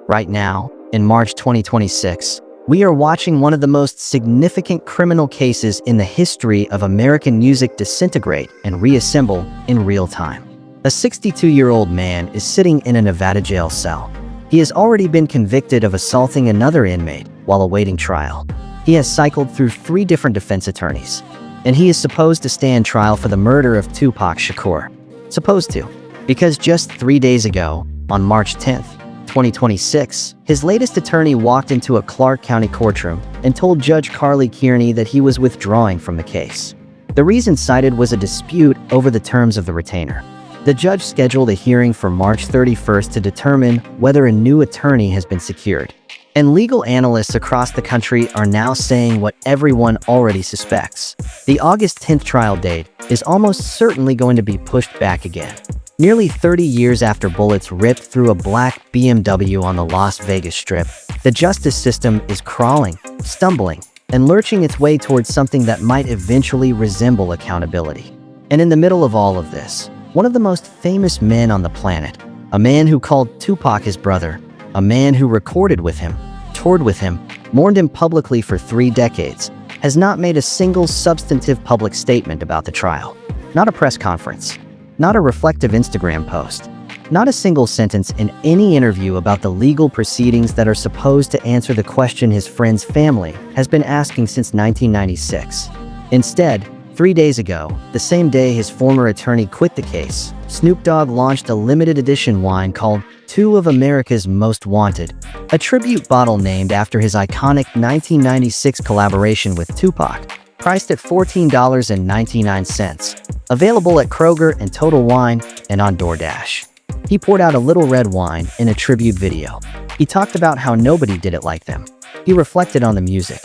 Right now, in March 2026, we are watching one of the most significant criminal cases in the history of American music disintegrate and reassemble in real time. A 62-year-old man is sitting in a Nevada jail cell. He has already been convicted of assaulting another inmate while awaiting trial. He has cycled through 3 different defense attorneys, and he is supposed to stand trial for the murder of Tupac Shakur. Supposed to, because just 3 days ago, on March 10th, 2026, his latest attorney walked into a Clark County courtroom and told Judge Carly Kearney that he was withdrawing from the case. The reason cited was a dispute over the terms of the retainer. The judge scheduled a hearing for March 31st to determine whether a new attorney has been secured. And legal analysts across the country are now saying what everyone already suspects. The August 10th trial date is almost certainly going to be pushed back again. Nearly 30 years after bullets ripped through a black BMW on the Las Vegas Strip, the justice system is crawling, stumbling, and lurching its way towards something that might eventually resemble accountability. And in the middle of all of this, one of the most famous men on the planet, a man who called Tupac his brother, a man who recorded with him, toured with him, mourned him publicly for 3 decades, has not made a single substantive public statement about the trial. Not a press conference, not a reflective Instagram post, not a single sentence in any interview about the legal proceedings that are supposed to answer the question his friend's family has been asking since 1996. Instead, 3 days ago, the same day his former attorney quit the case, Snoop Dogg launched a limited edition wine called 2 of Amerikaz Most Wanted, a tribute bottle named after his iconic 1996 collaboration with Tupac, priced at $14.99, available at Kroger and Total Wine and on DoorDash. He poured out a little red wine in a tribute video. He talked about how nobody did it like them. He reflected on the music.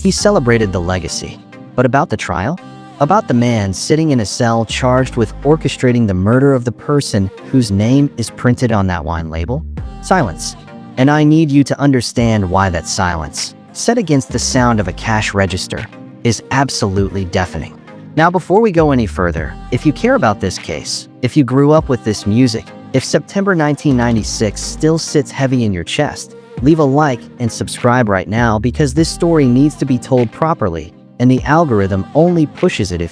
He celebrated the legacy. But about the trial? About the man sitting in a cell charged with orchestrating the murder of the person whose name is printed on that wine label? Silence. And I need you to understand why that silence, set against the sound of a cash register, is absolutely deafening. Now, before we go any further, if you care about this case, if you grew up with this music, if September 1996 still sits heavy in your chest, leave a like and subscribe right now, because this story needs to be told properly, and the algorithm only pushes it if.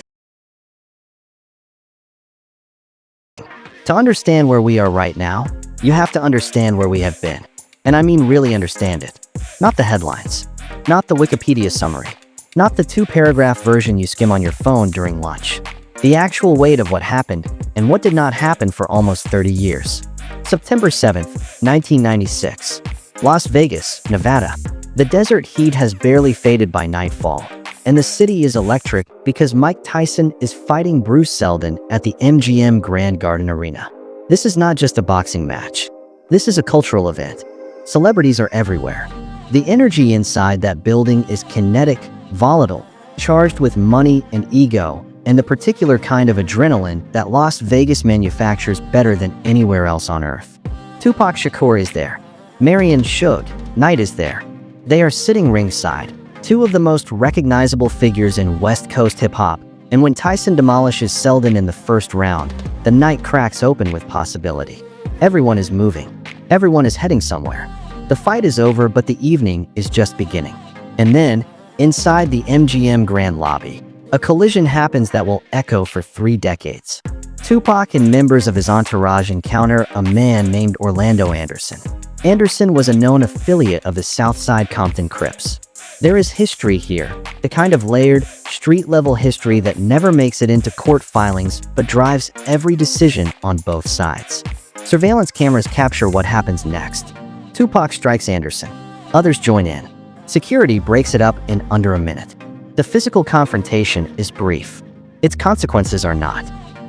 To understand where we are right now, you have to understand where we have been. And I mean really understand it. Not the headlines. Not the Wikipedia summary. Not the 2-paragraph version you skim on your phone during lunch. The actual weight of what happened and what did not happen for almost 30 years. September 7th, 1996. Las Vegas, Nevada. The desert heat has barely faded by nightfall, and the city is electric because Mike Tyson is fighting Bruce Seldon at the MGM Grand Garden Arena. This is not just a boxing match. This is a cultural event. Celebrities are everywhere. The energy inside that building is kinetic, volatile, charged with money and ego, and the particular kind of adrenaline that Las Vegas manufactures better than anywhere else on earth. Tupac Shakur is there. Marion Suge Knight is there. They are sitting ringside, 2 of the most recognizable figures in West Coast hip-hop, and when Tyson demolishes Seldon in the first round, the night cracks open with possibility. Everyone is moving. Everyone is heading somewhere. The fight is over, but the evening is just beginning. And then, inside the MGM Grand Lobby, a collision happens that will echo for 3 decades. Tupac and members of his entourage encounter a man named Orlando Anderson. Anderson was a known affiliate of the Southside Compton Crips. There is history here, the kind of layered, street-level history that never makes it into court filings but drives every decision on both sides. Surveillance cameras capture what happens next. Tupac strikes Anderson. Others join in. Security breaks it up in under a minute. The physical confrontation is brief. Its consequences are not.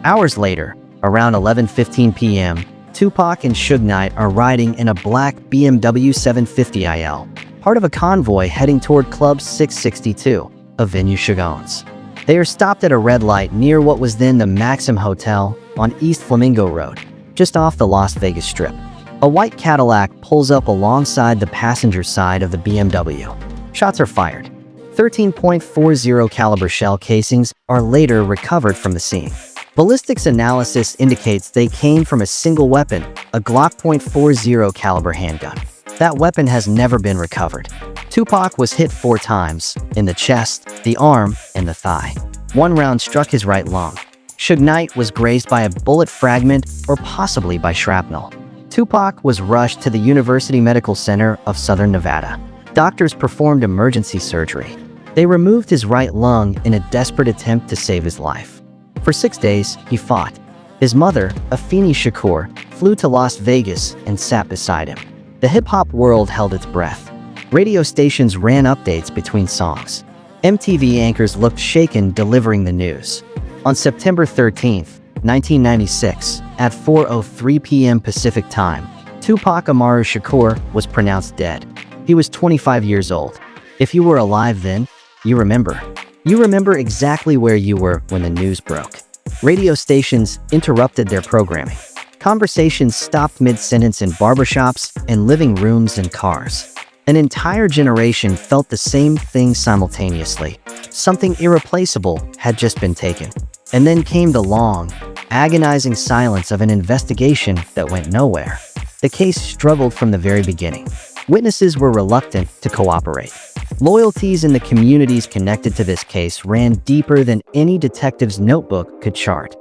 Hours later, around 11:15 p.m., Tupac and Suge Knight are riding in a black BMW 750IL, part of a convoy heading toward Club 662, a venue Suge owns. They are stopped at a red light near what was then the Maxim Hotel on East Flamingo Road, just off the Las Vegas Strip. A white Cadillac pulls up alongside the passenger side of the BMW. Shots are fired. 13.40 caliber shell casings are later recovered from the scene. Ballistics analysis indicates they came from a single weapon, a Glock .40 caliber handgun. That weapon has never been recovered. Tupac was hit 4 times, in the chest, the arm, and the thigh. One round struck his right lung. Suge Knight was grazed by a bullet fragment or possibly by shrapnel. Tupac was rushed to the University Medical Center of Southern Nevada. Doctors performed emergency surgery. They removed his right lung in a desperate attempt to save his life. For 6 days, he fought. His mother, Afeni Shakur, flew to Las Vegas and sat beside him. The hip-hop world held its breath. Radio stations ran updates between songs. MTV anchors looked shaken delivering the news. On September 13, 1996, at 4:03 p.m. Pacific Time, Tupac Amaru Shakur was pronounced dead. He was 25 years old. If you were alive then, you remember. You remember exactly where you were when the news broke. Radio stations interrupted their programming. Conversations stopped mid-sentence in barbershops and living rooms and cars. An entire generation felt the same thing simultaneously. Something irreplaceable had just been taken. And then came the long, agonizing silence of an investigation that went nowhere. The case struggled from the very beginning. Witnesses were reluctant to cooperate. Loyalties in the communities connected to this case ran deeper than any detective's notebook could chart.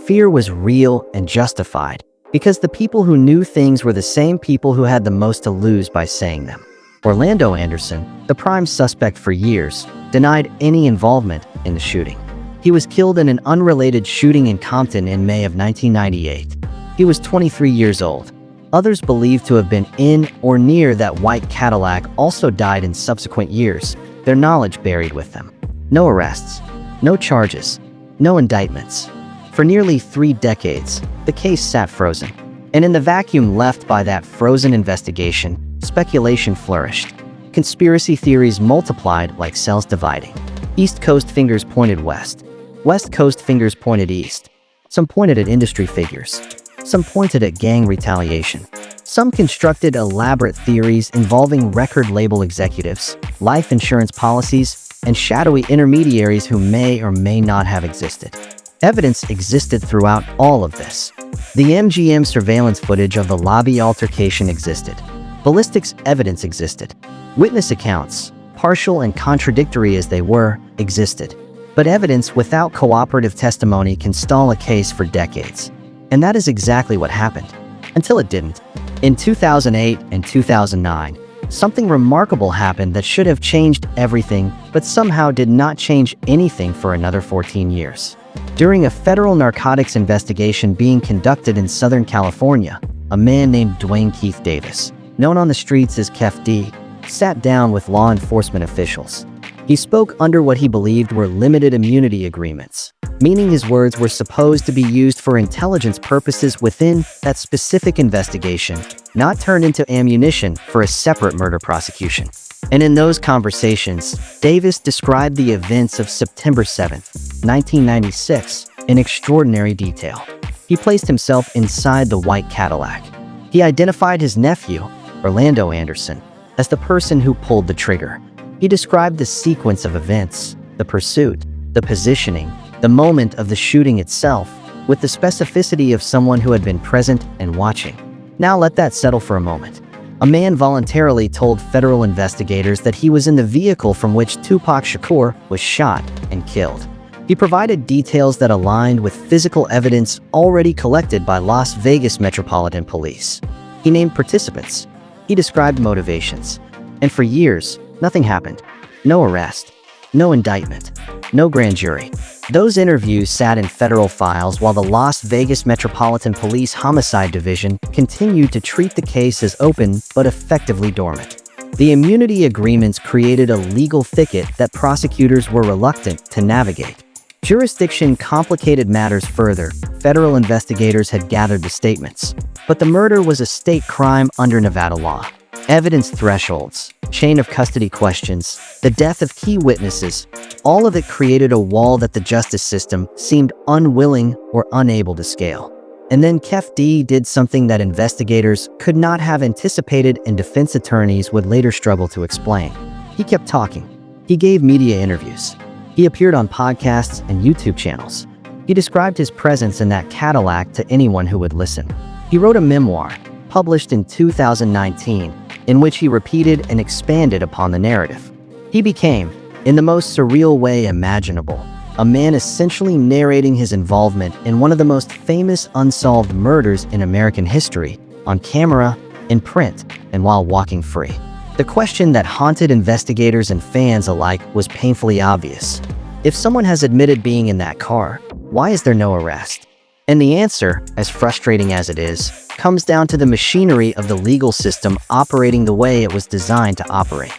Fear was real and justified, because the people who knew things were the same people who had the most to lose by saying them. Orlando Anderson, the prime suspect for years, denied any involvement in the shooting. He was killed in an unrelated shooting in Compton in May of 1998. He was 23 years old. Others believed to have been in or near that white Cadillac also died in subsequent years, their knowledge buried with them. No arrests, no charges, no indictments. For nearly 3 decades, the case sat frozen. And in the vacuum left by that frozen investigation, speculation flourished. Conspiracy theories multiplied like cells dividing. East Coast fingers pointed west. West Coast fingers pointed east. Some pointed at industry figures. Some pointed at gang retaliation. Some constructed elaborate theories involving record label executives, life insurance policies, and shadowy intermediaries who may or may not have existed. Evidence existed throughout all of this. The MGM surveillance footage of the lobby altercation existed. Ballistics evidence existed. Witness accounts, partial and contradictory as they were, existed. But evidence without cooperative testimony can stall a case for decades. And that is exactly what happened. Until it didn't. In 2008 and 2009, something remarkable happened that should have changed everything, but somehow did not change anything for another 14 years. During a federal narcotics investigation being conducted in Southern California, a man named Dwayne Keith Davis, known on the streets as Keffe D, sat down with law enforcement officials. He spoke under what he believed were limited immunity agreements, meaning his words were supposed to be used for intelligence purposes within that specific investigation, not turned into ammunition for a separate murder prosecution. And in those conversations, Davis described the events of September 7, 1996, in extraordinary detail. He placed himself inside the white Cadillac. He identified his nephew, Orlando Anderson, as the person who pulled the trigger. He described the sequence of events, the pursuit, the positioning, the moment of the shooting itself, with the specificity of someone who had been present and watching. Now let that settle for a moment. A man voluntarily told federal investigators that he was in the vehicle from which Tupac Shakur was shot and killed. He provided details that aligned with physical evidence already collected by Las Vegas Metropolitan Police. He named participants. He described motivations. And for years, nothing happened. No arrest. No indictment. No grand jury. Those interviews sat in federal files while the Las Vegas Metropolitan Police Homicide Division continued to treat the case as open but effectively dormant. The immunity agreements created a legal thicket that prosecutors were reluctant to navigate. Jurisdiction complicated matters further. Federal investigators had gathered the statements, but the murder was a state crime under Nevada law. Evidence thresholds, chain of custody questions, the death of key witnesses, all of it created a wall that the justice system seemed unwilling or unable to scale. And then Keffe D did something that investigators could not have anticipated and defense attorneys would later struggle to explain. He kept talking. He gave media interviews. He appeared on podcasts and YouTube channels. He described his presence in that Cadillac to anyone who would listen. He wrote a memoir, published in 2019, in which he repeated and expanded upon the narrative. He became, in the most surreal way imaginable, a man essentially narrating his involvement in one of the most famous unsolved murders in American history, on camera, in print, and while walking free. The question that haunted investigators and fans alike was painfully obvious. If someone has admitted being in that car, why is there no arrest? And the answer, as frustrating as it is, comes down to the machinery of the legal system operating the way it was designed to operate.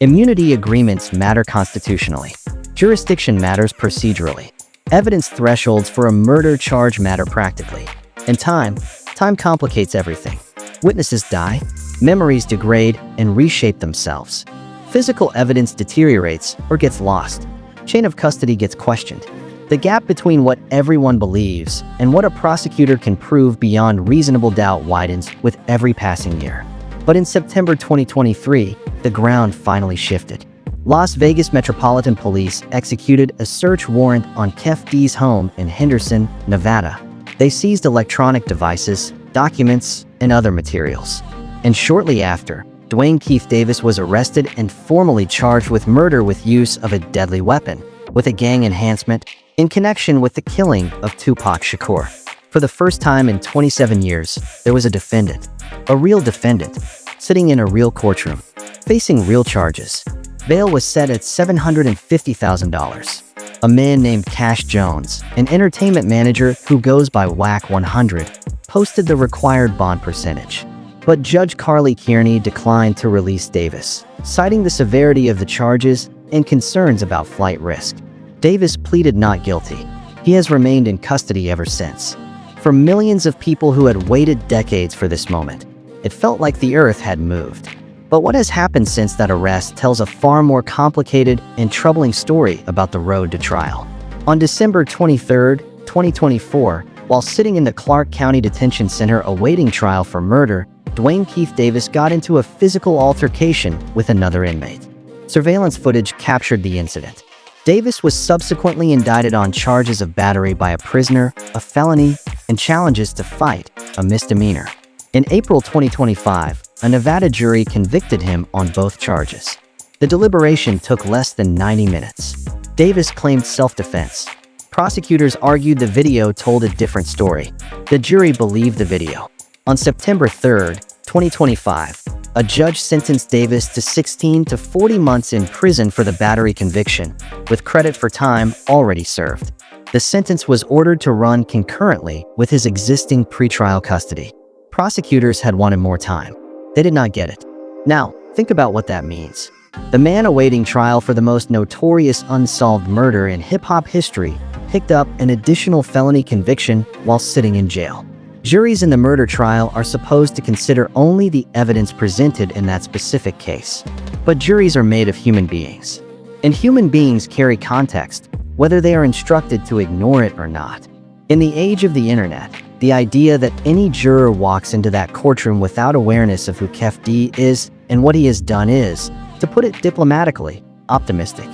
Immunity agreements matter constitutionally. Jurisdiction matters procedurally. Evidence thresholds for a murder charge matter practically. And time complicates everything. Witnesses die, memories degrade and reshape themselves. Physical evidence deteriorates or gets lost. Chain of custody gets questioned. The gap between what everyone believes and what a prosecutor can prove beyond reasonable doubt widens with every passing year. But in September 2023, the ground finally shifted. Las Vegas Metropolitan Police executed a search warrant on Keffe D's home in Henderson, Nevada. They seized electronic devices, documents, and other materials. And shortly after, Keffe Davis was arrested and formally charged with murder with use of a deadly weapon, with a gang enhancement, in connection with the killing of Tupac Shakur. For the first time in 27 years, there was a defendant, a real defendant, sitting in a real courtroom, facing real charges. Bail was set at $750,000. A man named Cash Jones, an entertainment manager who goes by WAC 100, posted the required bond percentage. But Judge Carly Kearney declined to release Davis, citing the severity of the charges and concerns about flight risk. Davis pleaded not guilty. He has remained in custody ever since. For millions of people who had waited decades for this moment, it felt like the earth had moved. But what has happened since that arrest tells a far more complicated and troubling story about the road to trial. On December 23, 2024, while sitting in the Clark County Detention Center awaiting trial for murder, Keffe Davis got into a physical altercation with another inmate. Surveillance footage captured the incident. Davis was subsequently indicted on charges of battery by a prisoner, a felony, and challenges to fight, a misdemeanor. In April 2025, a Nevada jury convicted him on both charges. The deliberation took less than 90 minutes. Davis claimed self-defense. Prosecutors argued the video told a different story. The jury believed the video. On September 3, 2025, a judge sentenced Davis to 16 to 40 months in prison for the battery conviction, with credit for time already served. The sentence was ordered to run concurrently with his existing pretrial custody. Prosecutors had wanted more time. They did not get it. Now, think about what that means. The man awaiting trial for the most notorious unsolved murder in hip-hop history picked up an additional felony conviction while sitting in jail. Juries in the murder trial are supposed to consider only the evidence presented in that specific case. But juries are made of human beings. And human beings carry context, whether they are instructed to ignore it or not. In the age of the internet, the idea that any juror walks into that courtroom without awareness of who Keffe D is and what he has done is, to put it diplomatically, optimistic.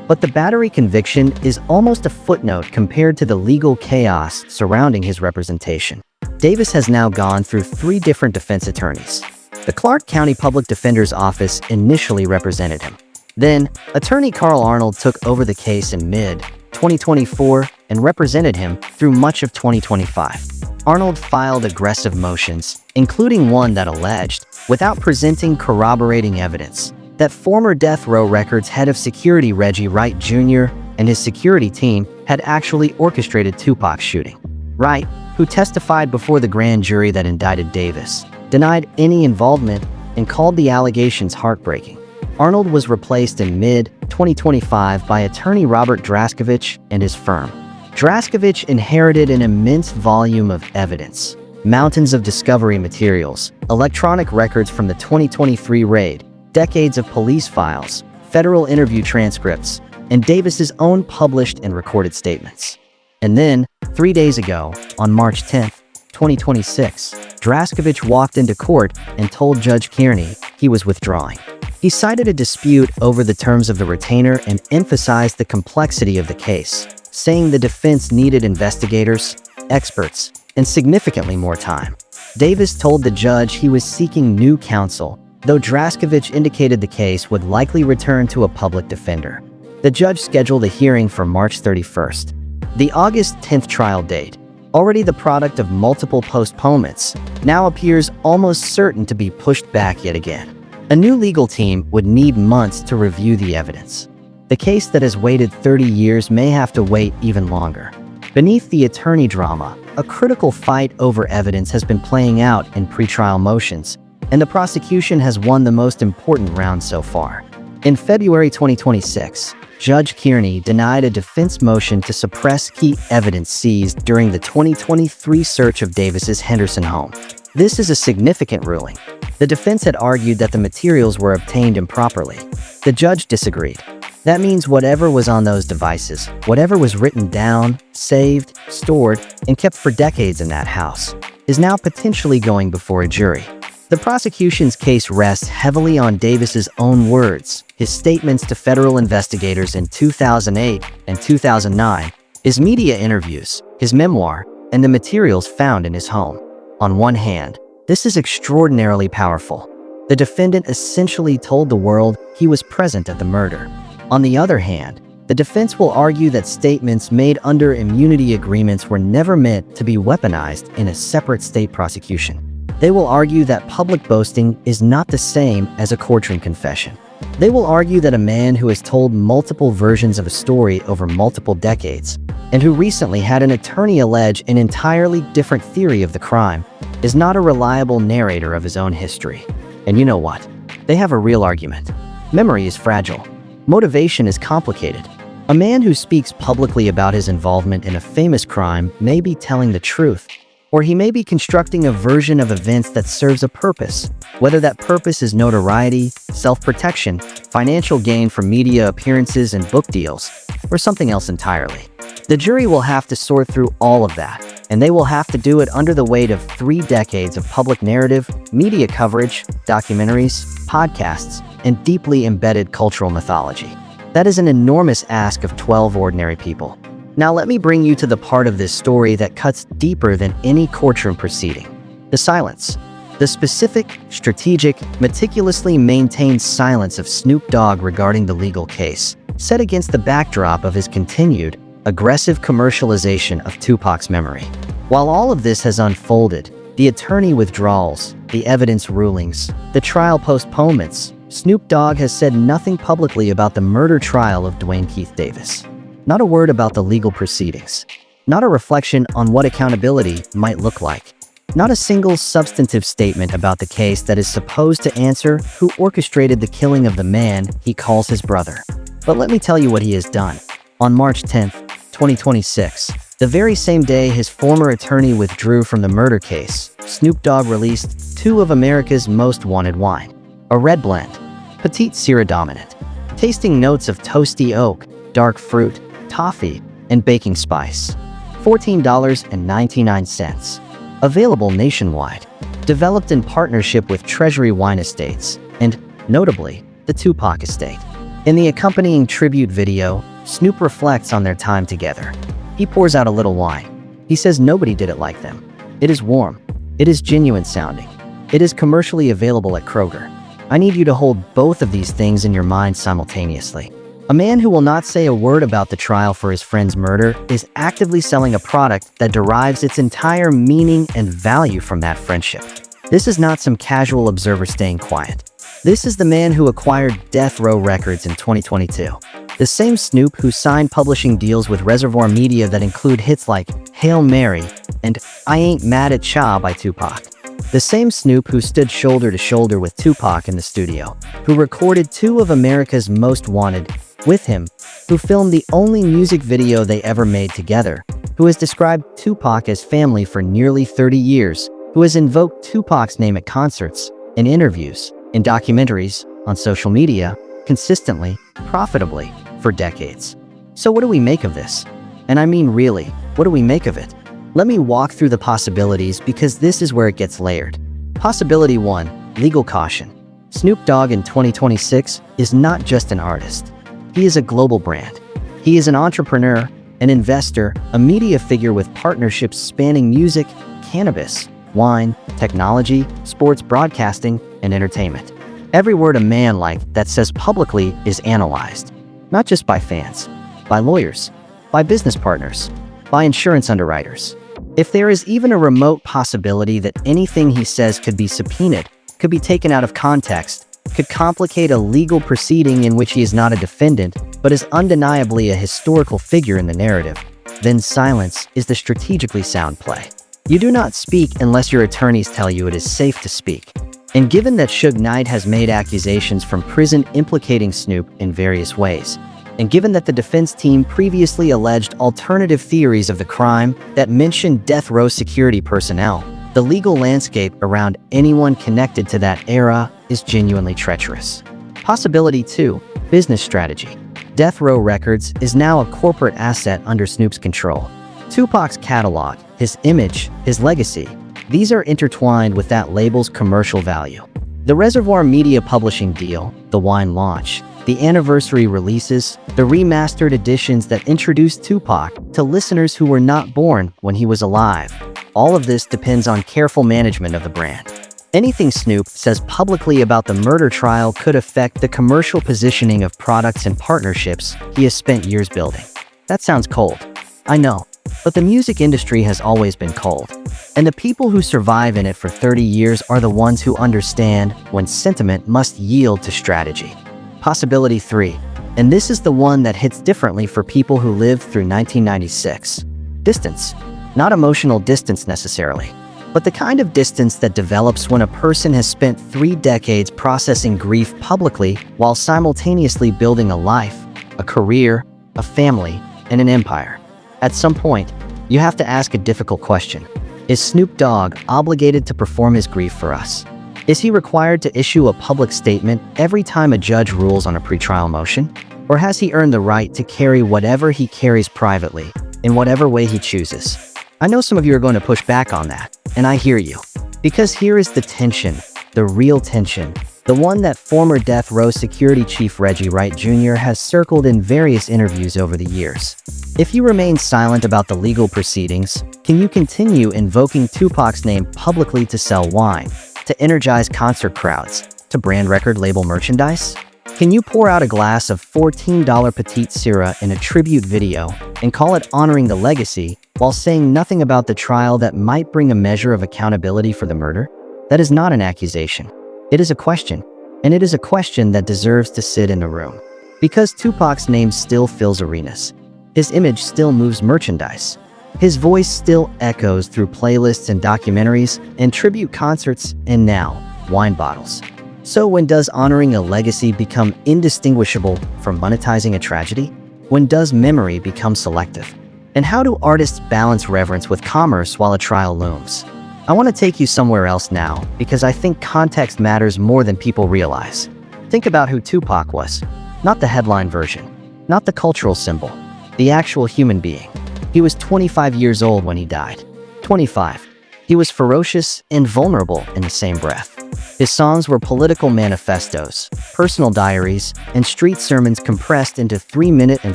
But the battery conviction is almost a footnote compared to the legal chaos surrounding his representation. Davis has now gone through 3 different defense attorneys. The Clark County Public Defender's Office initially represented him. Then, attorney Carl Arnold took over the case in mid-2024 and represented him through much of 2025. Arnold filed aggressive motions, including one that alleged, without presenting corroborating evidence, that former Death Row Records head of security Reggie Wright Jr. and his security team had actually orchestrated Tupac's shooting. Wright, who testified before the grand jury that indicted Davis, denied any involvement and called the allegations heartbreaking. Arnold was replaced in mid-2025 by attorney Robert Draskovich and his firm. Draskovich inherited an immense volume of evidence, mountains of discovery materials, electronic records from the 2023 raid, decades of police files, federal interview transcripts, and Davis's own published and recorded statements. And then, 3 days ago, on March 10, 2026, Draskovich walked into court and told Judge Kearney he was withdrawing. He cited a dispute over the terms of the retainer and emphasized the complexity of the case, saying the defense needed investigators, experts, and significantly more time. Davis told the judge he was seeking new counsel, though Draskevich indicated the case would likely return to a public defender. The judge scheduled a hearing for March 31st. The August 10th trial date, already the product of multiple postponements, now appears almost certain to be pushed back yet again. A new legal team would need months to review the evidence. The case that has waited 30 years may have to wait even longer. Beneath the attorney drama, a critical fight over evidence has been playing out in pretrial motions, and the prosecution has won the most important round so far. In February 2026, Judge Kearney denied a defense motion to suppress key evidence seized during the 2023 search of Davis's Henderson home. This is a significant ruling. The defense had argued that the materials were obtained improperly. The judge disagreed. That means whatever was on those devices, whatever was written down, saved, stored, and kept for decades in that house, is now potentially going before a jury. The prosecution's case rests heavily on Davis's own words, his statements to federal investigators in 2008 and 2009, his media interviews, his memoir, and the materials found in his home. On one hand, this is extraordinarily powerful. The defendant essentially told the world he was present at the murder. On the other hand, the defense will argue that statements made under immunity agreements were never meant to be weaponized in a separate state prosecution. They will argue that public boasting is not the same as a courtroom confession. They will argue that a man who has told multiple versions of a story over multiple decades, and who recently had an attorney allege an entirely different theory of the crime, is not a reliable narrator of his own history. And you know what? They have a real argument. Memory is fragile. Motivation is complicated. A man who speaks publicly about his involvement in a famous crime may be telling the truth, or he may be constructing a version of events that serves a purpose, whether that purpose is notoriety, self-protection, financial gain from media appearances and book deals, or something else entirely. The jury will have to sort through all of that, and they will have to do it under the weight of 3 decades of public narrative, media coverage, documentaries, podcasts, and deeply embedded cultural mythology. That is an enormous ask of 12 ordinary people. Now let me bring you to the part of this story that cuts deeper than any courtroom proceeding. The silence. The specific, strategic, meticulously maintained silence of Snoop Dogg regarding the legal case, set against the backdrop of his continued, aggressive commercialization of Tupac's memory. While all of this has unfolded, the attorney withdrawals, the evidence rulings, the trial postponements, Snoop Dogg has said nothing publicly about the murder trial of Dwayne Keith Davis. Not a word about the legal proceedings. Not a reflection on what accountability might look like. Not a single substantive statement about the case that is supposed to answer who orchestrated the killing of the man he calls his brother. But let me tell you what he has done. On March 10th, 2026, the very same day his former attorney withdrew from the murder case, Snoop Dogg released 2 of Amerikaz Most Wanted wine. A red blend, Petite Syrah Dominant, tasting notes of toasty oak, dark fruit, toffee, and baking spice. $14.99. Available nationwide. Developed in partnership with Treasury Wine Estates, and, notably, the Tupac estate. In the accompanying tribute video, Snoop reflects on their time together. He pours out a little wine. He says nobody did it like them. It is warm. It is genuine sounding. It is commercially available at Kroger. I need you to hold both of these things in your mind simultaneously. A man who will not say a word about the trial for his friend's murder is actively selling a product that derives its entire meaning and value from that friendship. This is not some casual observer staying quiet. This is the man who acquired Death Row Records in 2022. The same Snoop who signed publishing deals with Reservoir Media that include hits like Hail Mary and I Ain't Mad at Cha by Tupac. The same Snoop who stood shoulder to shoulder with Tupac in the studio, who recorded 2 of Amerikaz Most Wanted with him, who filmed the only music video they ever made together, who has described Tupac as family for nearly 30 years, who has invoked Tupac's name at concerts, in interviews, in documentaries, on social media, consistently, profitably, for decades. So what do we make of this? And I mean really, what do we make of it? Let me walk through the possibilities because this is where it gets layered. Possibility 1, legal caution. Snoop Dogg in 2026 is not just an artist. He is a global brand. He is an entrepreneur, an investor, a media figure with partnerships spanning music, cannabis, wine, technology, sports broadcasting, and entertainment. Every word a man like that says publicly is analyzed, not just by fans, by lawyers, by business partners, by insurance underwriters. If there is even a remote possibility that anything he says could be subpoenaed, could be taken out of context, could complicate a legal proceeding in which he is not a defendant, but is undeniably a historical figure in the narrative, then silence is the strategically sound play. You do not speak unless your attorneys tell you it is safe to speak. And given that Suge Knight has made accusations from prison implicating Snoop in various ways, and given that the defense team previously alleged alternative theories of the crime that mentioned death row security personnel, the legal landscape around anyone connected to that era is genuinely treacherous. Possibility 2. Business strategy. Death Row Records is now a corporate asset under Snoop's control. Tupac's catalog, his image, his legacy, these are intertwined with that label's commercial value. The Reservoir Media publishing deal, the wine launch, the anniversary releases, the remastered editions that introduced Tupac to listeners who were not born when he was alive. All of this depends on careful management of the brand. Anything Snoop says publicly about the murder trial could affect the commercial positioning of products and partnerships he has spent years building. That sounds cold. I know. But the music industry has always been cold. And the people who survive in it for 30 years are the ones who understand when sentiment must yield to strategy. Possibility 3. And this is the one that hits differently for people who lived through 1996. Distance. Not emotional distance necessarily, but the kind of distance that develops when a person has spent 3 decades processing grief publicly while simultaneously building a life, a career, a family, and an empire. At some point, you have to ask a difficult question. Is Snoop Dogg obligated to perform his grief for us? Is he required to issue a public statement every time a judge rules on a pretrial motion? Or has he earned the right to carry whatever he carries privately, in whatever way he chooses? I know some of you are going to push back on that, and I hear you. Because here is the tension, the real tension, the one that former Death Row Security Chief Reggie Wright Jr. has circled in various interviews over the years. If you remain silent about the legal proceedings, can you continue invoking Tupac's name publicly to sell wine, to energize concert crowds, to brand record label merchandise? Can you pour out a glass of $14 Petite Sirah in a tribute video and call it honoring the legacy while saying nothing about the trial that might bring a measure of accountability for the murder? That is not an accusation. It is a question, and it is a question that deserves to sit in the room. Because Tupac's name still fills arenas. His image still moves merchandise. His voice still echoes through playlists and documentaries and tribute concerts and now, wine bottles. So when does honoring a legacy become indistinguishable from monetizing a tragedy? When does memory become selective? And how do artists balance reverence with commerce while a trial looms? I want to take you somewhere else now because I think context matters more than people realize. Think about who Tupac was. Not the headline version, not the cultural symbol, the actual human being. He was 25 years old when he died. 25. He was ferocious and vulnerable in the same breath. His songs were political manifestos, personal diaries, and street sermons compressed into 3-minute and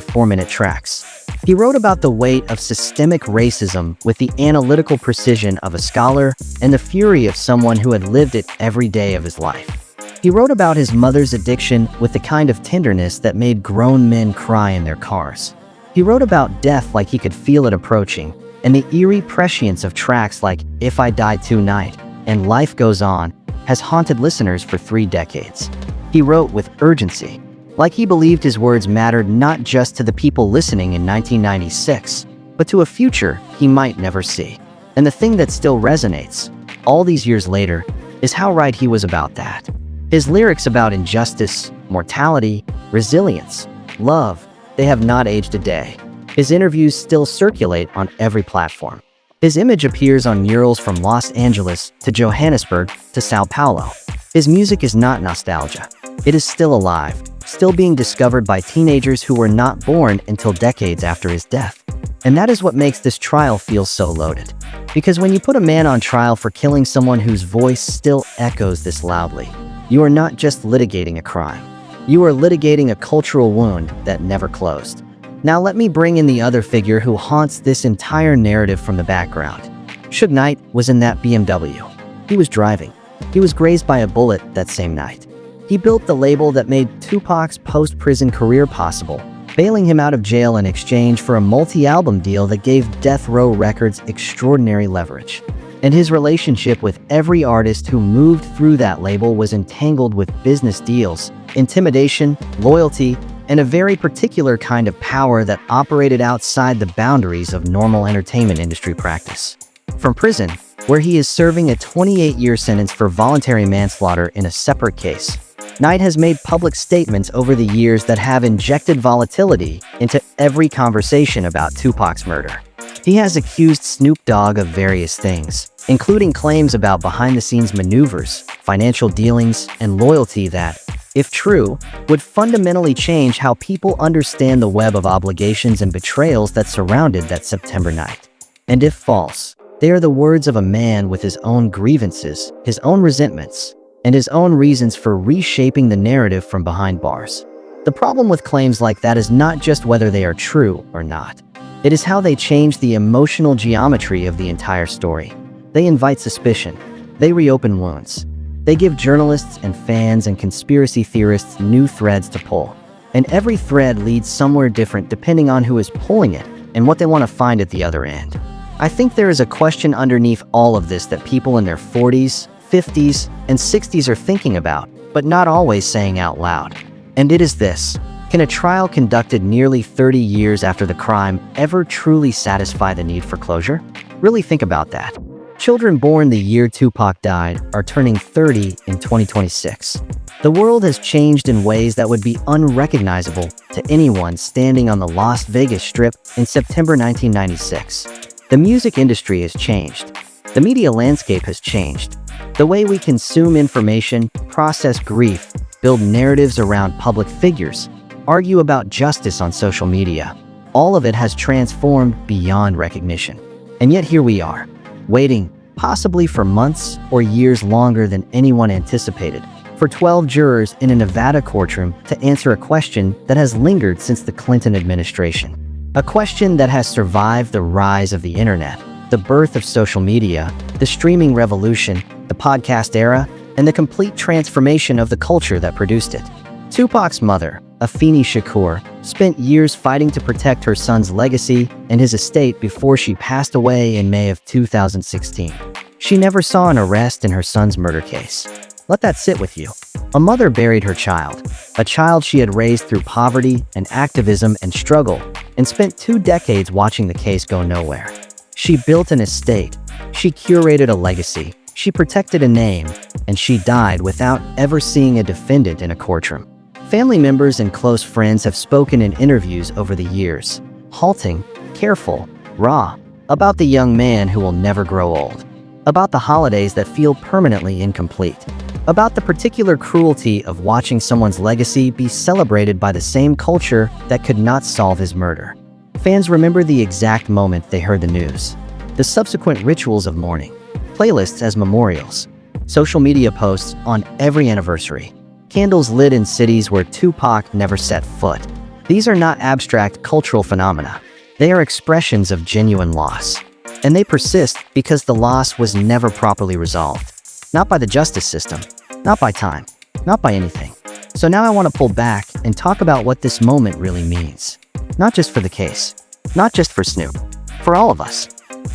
4-minute tracks. He wrote about the weight of systemic racism with the analytical precision of a scholar and the fury of someone who had lived it every day of his life. He wrote about his mother's addiction with the kind of tenderness that made grown men cry in their cars. He wrote about death like he could feel it approaching, and the eerie prescience of tracks like If I Die Tonight and Life Goes On has haunted listeners for 3 decades. He wrote with urgency, like he believed his words mattered not just to the people listening in 1996, but to a future he might never see. And the thing that still resonates, all these years later, is how right he was about that. His lyrics about injustice, mortality, resilience, love, they have not aged a day. His interviews still circulate on every platform. His image appears on murals from Los Angeles to Johannesburg to Sao Paulo. His music is not nostalgia. It is still alive, still being discovered by teenagers who were not born until decades after his death. And that is what makes this trial feel so loaded. Because when you put a man on trial for killing someone whose voice still echoes this loudly, you are not just litigating a crime. You are litigating a cultural wound that never closed. Now let me bring in the other figure who haunts this entire narrative from the background. Suge Knight was in that BMW. He was driving. He was grazed by a bullet that same night. He built the label that made Tupac's post-prison career possible, bailing him out of jail in exchange for a multi-album deal that gave Death Row Records extraordinary leverage. And his relationship with every artist who moved through that label was entangled with business deals, intimidation, loyalty, and a very particular kind of power that operated outside the boundaries of normal entertainment industry practice. From prison, where he is serving a 28-year sentence for voluntary manslaughter in a separate case, Knight has made public statements over the years that have injected volatility into every conversation about Tupac's murder. He has accused Snoop Dogg of various things, including claims about behind-the-scenes maneuvers, financial dealings, and loyalty that, if true, would fundamentally change how people understand the web of obligations and betrayals that surrounded that September night. And if false, they are the words of a man with his own grievances, his own resentments, and his own reasons for reshaping the narrative from behind bars. The problem with claims like that is not just whether they are true or not. It is how they change the emotional geometry of the entire story. They invite suspicion. They reopen wounds. They give journalists and fans and conspiracy theorists new threads to pull. And every thread leads somewhere different depending on who is pulling it and what they want to find at the other end. I think there is a question underneath all of this that people in their 40s, 50s, and 60s are thinking about, but not always saying out loud. And it is this: can a trial conducted nearly 30 years after the crime ever truly satisfy the need for closure? Really think about that. Children born the year Tupac died are turning 30 in 2026. The world has changed in ways that would be unrecognizable to anyone standing on the Las Vegas Strip in September 1996. The music industry has changed. The media landscape has changed. The way we consume information, process grief, build narratives around public figures, argue about justice on social media, all of it has transformed beyond recognition. And yet here we are, waiting, possibly for months or years longer than anyone anticipated, for 12 jurors in a Nevada courtroom to answer a question that has lingered since the Clinton administration. A question that has survived the rise of the internet, the birth of social media, the streaming revolution, the podcast era, and the complete transformation of the culture that produced it. Tupac's mother, Afeni Shakur, spent years fighting to protect her son's legacy and his estate before she passed away in May of 2016. She never saw an arrest in her son's murder case. Let that sit with you. A mother buried her child, a child she had raised through poverty and activism and struggle, and spent 2 decades watching the case go nowhere. She built an estate, she curated a legacy, she protected a name, and she died without ever seeing a defendant in a courtroom. Family members and close friends have spoken in interviews over the years, halting, careful, raw, about the young man who will never grow old, about the holidays that feel permanently incomplete, about the particular cruelty of watching someone's legacy be celebrated by the same culture that could not solve his murder. Fans remember the exact moment they heard the news, the subsequent rituals of mourning, playlists as memorials, social media posts on every anniversary, candles lit in cities where Tupac never set foot. These are not abstract cultural phenomena. They are expressions of genuine loss. And they persist because the loss was never properly resolved. Not by the justice system, not by time, not by anything. So now I want to pull back and talk about what this moment really means. Not just for the case, not just for Snoop, for all of us.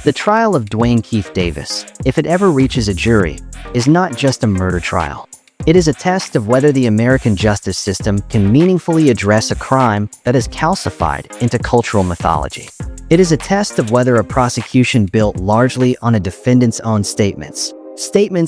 The trial of Dwayne Keith Davis, if it ever reaches a jury, is not just a murder trial. It is a test of whether the American justice system can meaningfully address a crime that is calcified into cultural mythology. It is a test of whether a prosecution built largely on a defendant's own statements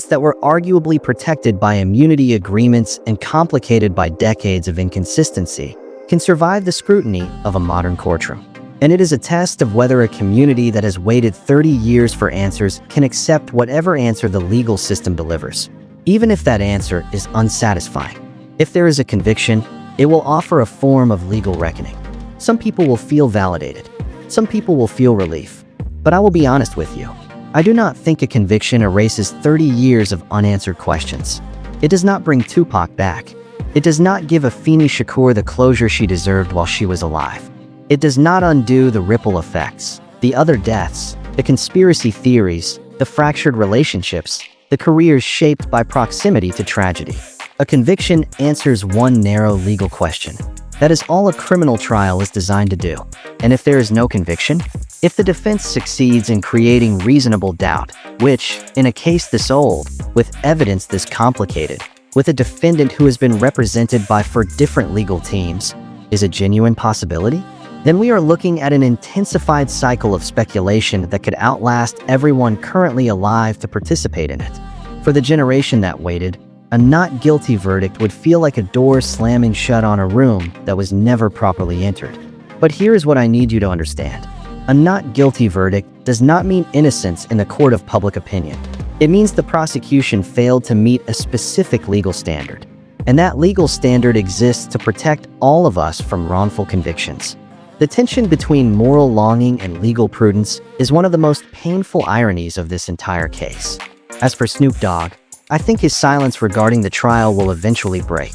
that were arguably protected by immunity agreements and complicated by decades of inconsistency, can survive the scrutiny of a modern courtroom. And it is a test of whether a community that has waited 30 years for answers can accept whatever answer the legal system delivers, even if that answer is unsatisfying. If there is a conviction, it will offer a form of legal reckoning. Some people will feel validated. Some people will feel relief. But I will be honest with you. I do not think a conviction erases 30 years of unanswered questions. It does not bring Tupac back. It does not give Afeni Shakur the closure she deserved while she was alive. It does not undo the ripple effects, the other deaths, the conspiracy theories, the fractured relationships, the careers shaped by proximity to tragedy. A conviction answers one narrow legal question. That is all a criminal trial is designed to do. And if there is no conviction, if the defense succeeds in creating reasonable doubt, which, in a case this old, with evidence this complicated, with a defendant who has been represented by 4 different legal teams, is a genuine possibility, then we are looking at an intensified cycle of speculation that could outlast everyone currently alive to participate in it. For the generation that waited, a not guilty verdict would feel like a door slamming shut on a room that was never properly entered. But here is what I need you to understand. A not guilty verdict does not mean innocence in the court of public opinion. It means the prosecution failed to meet a specific legal standard. And that legal standard exists to protect all of us from wrongful convictions. The tension between moral longing and legal prudence is one of the most painful ironies of this entire case. As for Snoop Dogg, I think his silence regarding the trial will eventually break.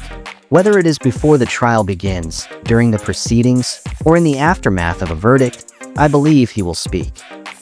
Whether it is before the trial begins, during the proceedings, or in the aftermath of a verdict, I believe he will speak.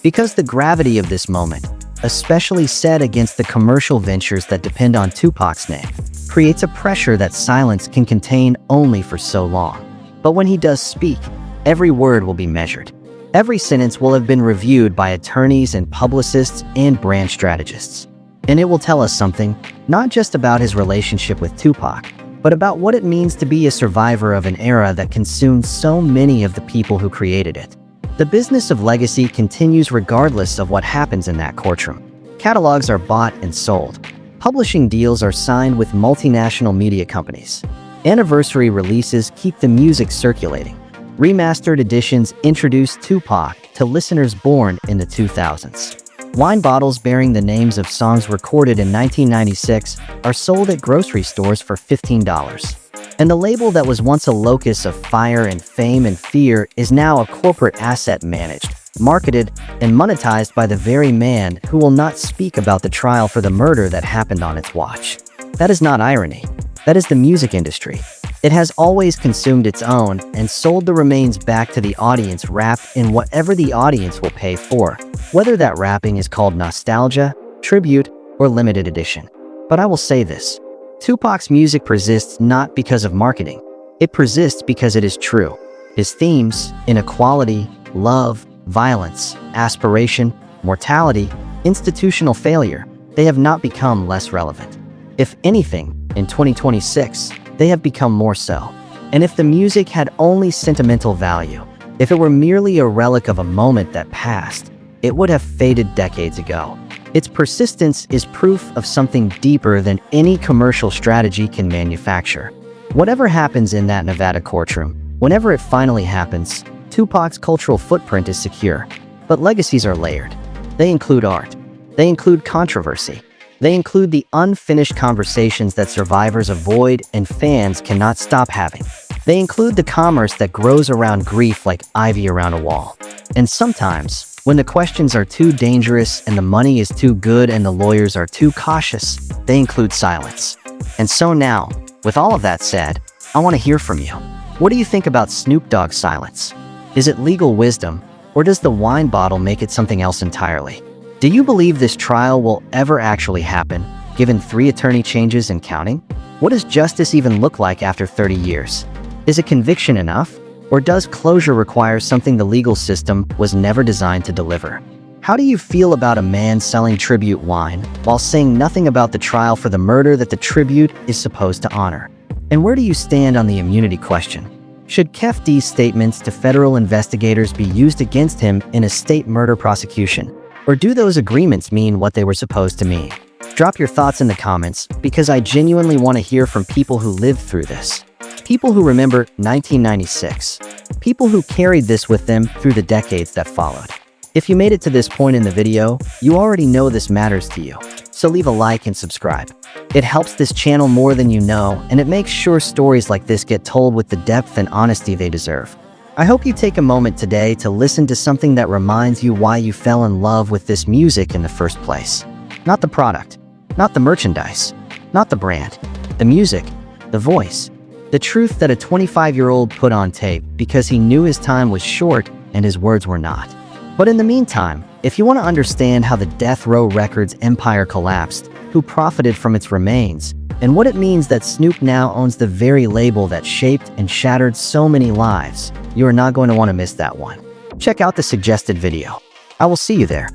Because the gravity of this moment, especially set against the commercial ventures that depend on Tupac's name, creates a pressure that silence can contain only for so long. But when he does speak, every word will be measured. Every sentence will have been reviewed by attorneys and publicists and brand strategists. And it will tell us something, not just about his relationship with Tupac, but about what it means to be a survivor of an era that consumed so many of the people who created it. The business of legacy continues regardless of what happens in that courtroom. Catalogs are bought and sold. Publishing deals are signed with multinational media companies. Anniversary releases keep the music circulating. Remastered editions introduce Tupac to listeners born in the 2000s. Wine bottles bearing the names of songs recorded in 1996 are sold at grocery stores for $15. And the label that was once a locus of fire and fame and fear is now a corporate asset managed, marketed, and monetized by the very man who will not speak about the trial for the murder that happened on its watch. That is not irony. That is the music industry. It has always consumed its own and sold the remains back to the audience wrapped in whatever the audience will pay for, whether that wrapping is called nostalgia, tribute, or limited edition. But I will say this. Tupac's music persists not because of marketing. It persists because it is true. His themes, inequality, love, violence, aspiration, mortality, institutional failure, they have not become less relevant. If anything, in 2026, they have become more so. And if the music had only sentimental value, if it were merely a relic of a moment that passed, it would have faded decades ago. Its persistence is proof of something deeper than any commercial strategy can manufacture. Whatever happens in that Nevada courtroom, whenever it finally happens, Tupac's cultural footprint is secure. But legacies are layered. They include art. They include controversy. They include the unfinished conversations that survivors avoid and fans cannot stop having. They include the commerce that grows around grief like ivy around a wall. And sometimes, when the questions are too dangerous and the money is too good and the lawyers are too cautious, they include silence. And so now, with all of that said, I want to hear from you. What do you think about Snoop Dogg's silence? Is it legal wisdom, or does the wine bottle make it something else entirely? Do you believe this trial will ever actually happen, given 3 attorney changes and counting? What does justice even look like after 30 years? Is a conviction enough? Or does closure require something the legal system was never designed to deliver? How do you feel about a man selling tribute wine while saying nothing about the trial for the murder that the tribute is supposed to honor? And where do you stand on the immunity question? Should Keffe D's statements to federal investigators be used against him in a state murder prosecution? Or do those agreements mean what they were supposed to mean? Drop your thoughts in the comments, because I genuinely want to hear from people who lived through this. People who remember 1996. People who carried this with them through the decades that followed. If you made it to this point in the video, you already know this matters to you. So leave a like and subscribe. It helps this channel more than you know, and it makes sure stories like this get told with the depth and honesty they deserve. I hope you take a moment today to listen to something that reminds you why you fell in love with this music in the first place. Not the product, not the merchandise, not the brand, the music, the voice, the truth that a 25-year-old put on tape because he knew his time was short and his words were not. But in the meantime, if you want to understand how the Death Row Records empire collapsed, who profited from its remains, and what it means that Snoop now owns the very label that shaped and shattered so many lives. You are not going to want to miss that one. Check out the suggested video. I will see you there.